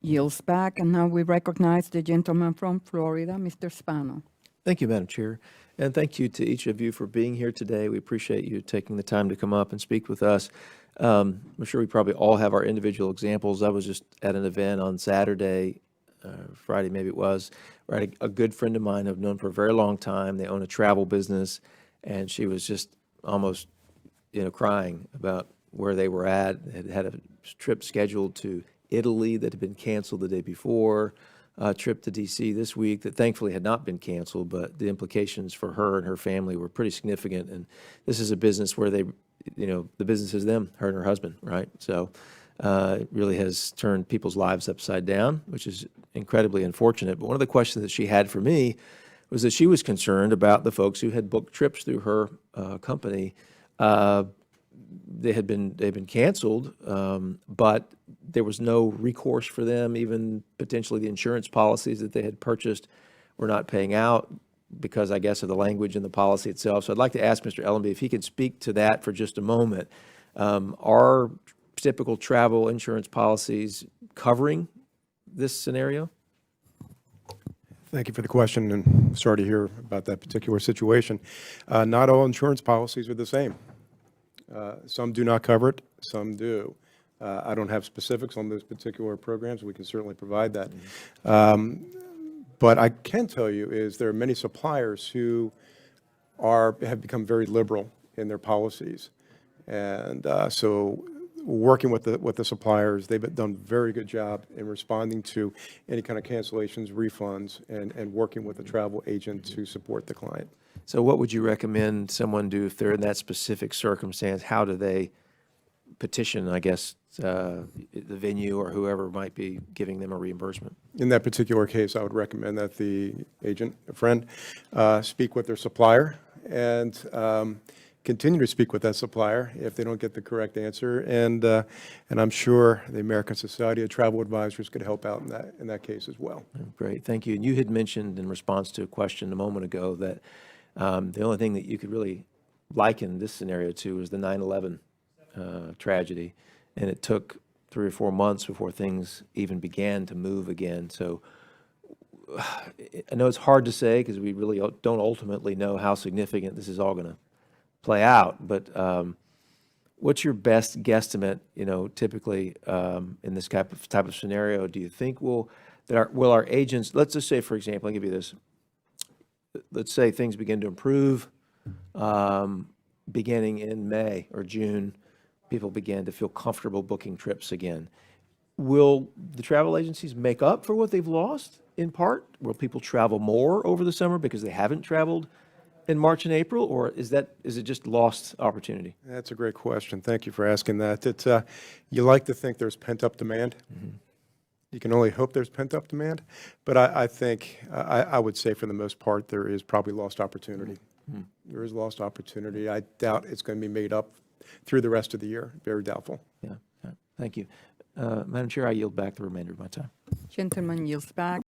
yields back. And now we recognize the gentleman from Florida, Mr. Spano. Thank you, Madam Chair. And thank you to each of you for being here today. We appreciate you taking the time to come up and speak with us. I'm sure we probably all have our individual examples. I was just at an event on Saturday, Friday maybe it was, where I had a good friend of mine I've known for a very long time. They own a travel business, and she was just almost, crying about where they were at. They had a trip scheduled to Italy that had been canceled the day before, a trip to D.C. this week that thankfully had not been canceled, but the implications for her and her family were pretty significant. And this is a business where they, the business is them, her and her husband, right? So it really has turned people's lives upside down, which is incredibly unfortunate. But one of the questions that she had for me was that she was concerned about the folks who had booked trips through her company. They've been canceled, but there was no recourse for them. Even potentially the insurance policies that they had purchased were not paying out because, I guess, of the language in the policy itself. So I'd like to ask Mr. Ellenby if he could speak to that for just a moment. Are typical travel insurance policies covering this scenario? Thank you for the question, and sorry to hear about that particular situation. Not all insurance policies are the same. Some do not cover it, some do. I don't have specifics on those particular programs. We can certainly provide that. But I can tell you is there are many suppliers who have become very liberal in their policies. And so working with the suppliers, they've done a very good job in responding to any kind of cancellations, refunds, and working with the travel agent to support the client. So what would you recommend someone do if they're in that specific circumstance? How do they petition, I guess, the venue or whoever might be giving them a reimbursement? In that particular case, I would recommend that the agent, a friend, speak with their supplier and continue to speak with that supplier if they don't get the correct answer. And I'm sure the American Society of Travel Advisors could help out in that case as well. Great, thank you. And you had mentioned in response to a question a moment ago that the only thing that you could really liken this scenario to was the 9/11 tragedy, and it took 3 or 4 months before things even began to move again. So I know it's hard to say because we really don't ultimately know how significant this is all going to play out, but what's your best guesstimate, typically in this type of scenario? Do you think will our agents, let's just say, for example, I'll give you this. Let's say things begin to improve beginning in May or June, people began to feel comfortable booking trips again. Will the travel agencies make up for what they've lost in part? Will people travel more over the summer because they haven't traveled in March and April, or is it just lost opportunity? That's a great question. Thank you for asking that. You like to think there's pent-up demand. Mm-hmm. You can only hope there's pent-up demand, but I think I would say for the most part there is probably lost opportunity. Mm-hmm. There is lost opportunity. I doubt it's going to be made up through the rest of the year. Very doubtful. Yeah. Thank you. Madam Chair, I yield back the remainder of my time. Gentleman yields back.